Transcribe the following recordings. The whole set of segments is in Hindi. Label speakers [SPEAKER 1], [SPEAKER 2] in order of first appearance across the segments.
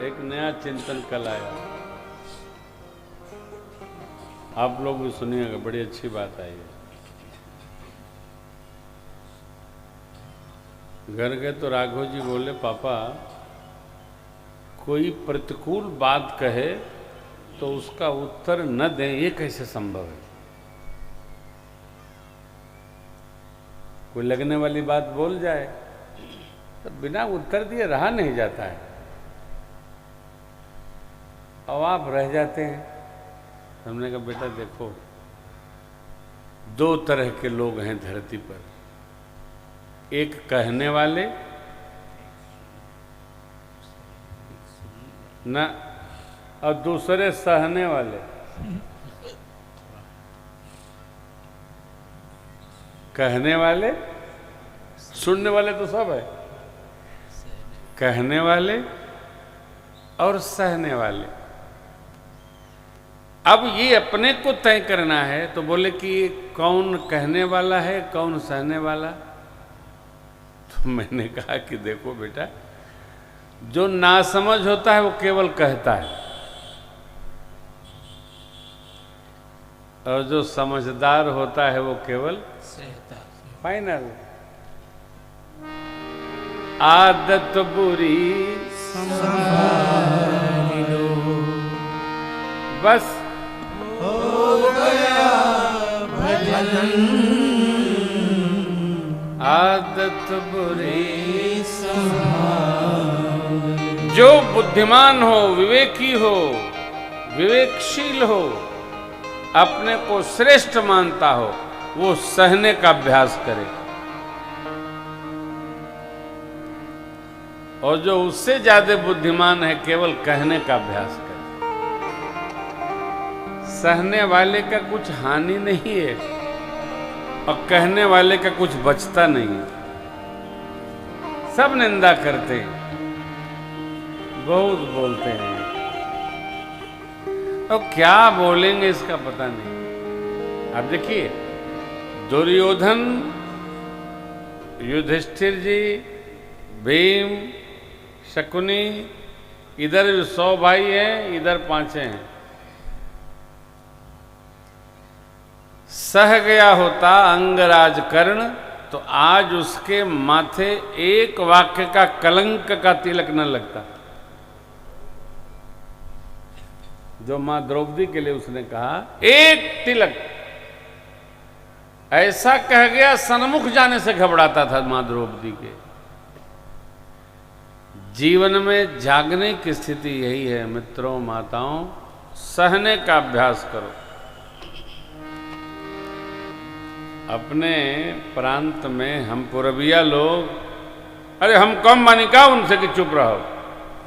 [SPEAKER 1] एक नया चिंतन कल आया, आप लोग भी सुनिएगा, बड़ी अच्छी बात आई है। घर गए तो राघव जी बोले, पापा कोई प्रतिकूल बात कहे तो उसका उत्तर न दें, ये कैसे संभव है? कोई लगने वाली बात बोल जाए तो बिना उत्तर दिए रहा नहीं जाता है, और आप रह जाते हैं। हमने कहा बेटा देखो, दो तरह के लोग हैं धरती पर, एक कहने वाले ना, और दूसरे सहने वाले। कहने वाले, सुनने वाले तो सब है, कहने वाले और सहने वाले। अब ये अपने को तय करना है, तो बोले कि कौन कहने वाला है कौन सहने वाला। तो मैंने कहा कि देखो बेटा, जो नासमझ होता है वो केवल कहता है, और जो समझदार होता है वो केवल सहता। फाइनल आदत बुरी संभाल लो, बस हो गया भजन, आदत बुरी संभाल। जो बुद्धिमान हो, विवेकी हो, विवेकशील हो, अपने को श्रेष्ठ मानता हो, वो सहने का अभ्यास करे, और जो उससे ज्यादा बुद्धिमान है केवल कहने का अभ्यास करे। सहने वाले का कुछ हानि नहीं है और कहने वाले का कुछ बचता नहीं है। सब निंदा करते हैं, बहुत बोलते हैं, और क्या बोलेंगे इसका पता नहीं। अब देखिए, दुर्योधन, युधिष्ठिर जी, भीम, शकुनी, इधर 100 भाई हैं, इधर 5 हैं। सह गया होता अंगराज कर्ण, तो आज उसके माथे एक वाक्य का कलंक का तिलक न लगता, जो मां द्रौपदी के लिए उसने कहा। एक तिलक ऐसा कह गया, सन्मुख जाने से घबराता था मां द्रौपदी के। जीवन में जागने की स्थिति यही है मित्रों, माताओं, सहने का अभ्यास करो। अपने प्रांत में हम पुरबिया लोग, अरे हम कम मानी का उनसे कि चुप रहो,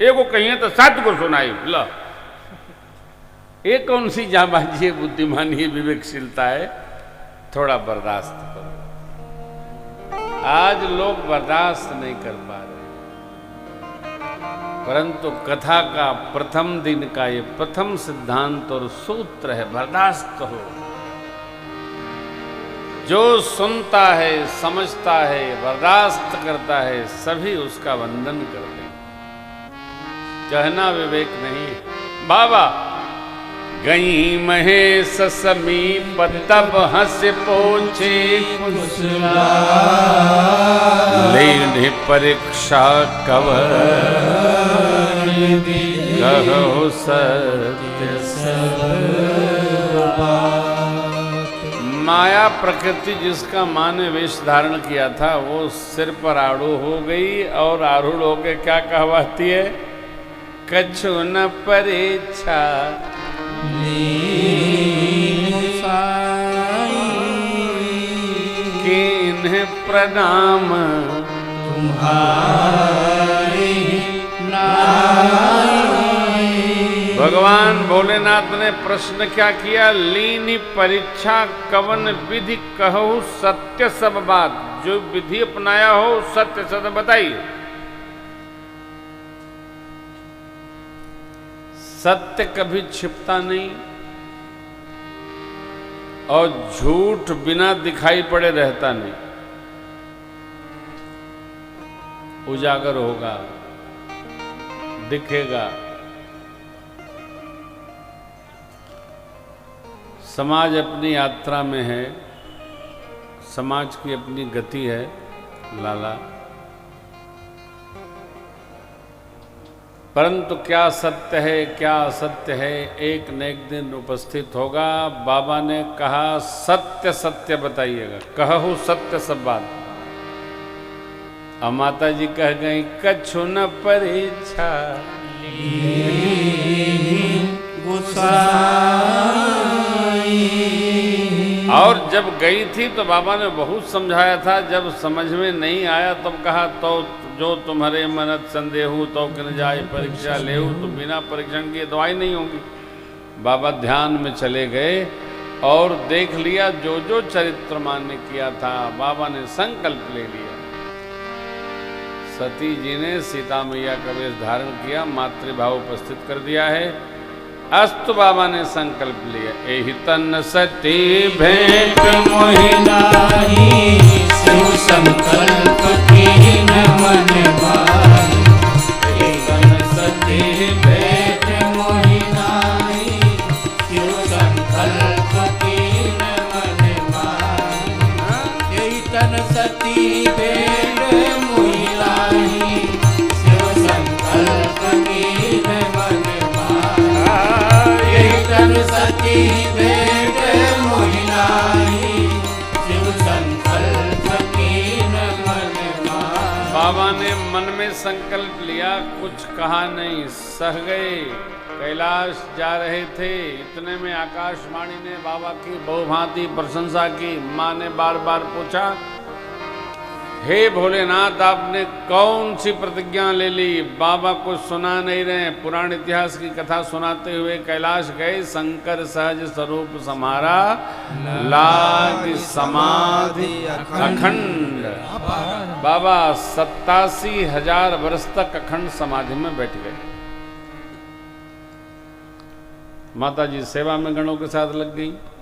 [SPEAKER 1] एक को कहिए तो 7 को सुनाई ला। एक कौन सी जाबाजी है, बुद्धिमानी है, विवेकशीलता है? थोड़ा बर्दाश्त करो। आज लोग बर्दाश्त नहीं कर पा रहे, परंतु कथा का प्रथम दिन का ये प्रथम सिद्धांत और सूत्र है, बर्दाश्त हो। जो सुनता है, समझता है, बर्दाश्त करता है, सभी उसका वंदन करते हैं। कहना विवेक नहीं। बाबा गई महेश समीप तब हंस पोछे कुशला, लेने परीक्षा कवर कहो सत्य सब। माया प्रकृति जिसका माँ ने वेश धारण किया था, वो सिर पर आरूढ़ हो गई, और आरूढ़ होके क्या कहवाती है? कछु न परीक्षा कीन्ह प्रणाम तुम्हारी नाई। भगवान भोलेनाथ ने प्रश्न क्या किया? लीनी परीक्षा कवन विधि कहूँ सत्य सब बात। जो विधि अपनाया हो सत्य सत्य बताइए। सत्य कभी छिपता नहीं, और झूठ बिना दिखाई पड़े रहता नहीं, उजागर होगा। दिखेगा। समाज अपनी यात्रा में है, समाज की अपनी गति है लाला, परंतु क्या सत्य है क्या असत्य है एक न एक दिन उपस्थित होगा। बाबा ने कहा सत्य सत्य बताइएगा, कहू सत्य सब बात। अब माता जी कह गई कछु न परीक्षा और जब गई थी तो बाबा ने बहुत समझाया था, जब समझ में नहीं आया तब कहा तो जो तुम्हारे मनत संदेहू तो किन जाए परीक्षा लेहू, तो बिना परीक्षण की दवाई नहीं होगी। बाबा ध्यान में चले गए और देख लिया जो जो चरित्र मान्य किया था, बाबा ने संकल्प ले लिया। सती जी ने सीता मैया का वेश धारण किया, मातृभाव उपस्थित कर दिया है। अस्तु बाबा ने संकल्प लिया, एहि तन सती भेंट मोहिनाही, शिव संकल्प कीन मन भाई। एहि तन सती भेंट मोहिनाही, शिव संकल्प कीन मन भाई। एहि तन सती भेंट मोहिनाही, शिव संकल्प कीन मन सती भेंट मोहिनाही, शिव संकल्प कीन मन भाई। बाबा ने मन में संकल्प लिया, कुछ कहा नहीं, सह गए। कैलाश जा रहे थे, इतने में आकाशवाणी ने बाबा की बहुभांति प्रशंसा की। माँ ने बार बार पूछा, हे भोलेनाथ आपने कौन सी प्रतिज्ञा ले ली? बाबा कुछ सुना नहीं रहे, पुराण इतिहास की कथा सुनाते हुए कैलाश गए। शंकर सहज स्वरूप समारा, लाग समाधि अखंड। बाबा 87,000 वर्ष तक अखंड समाधि में बैठ गए। माता जी सेवा में गणों के साथ लग गई।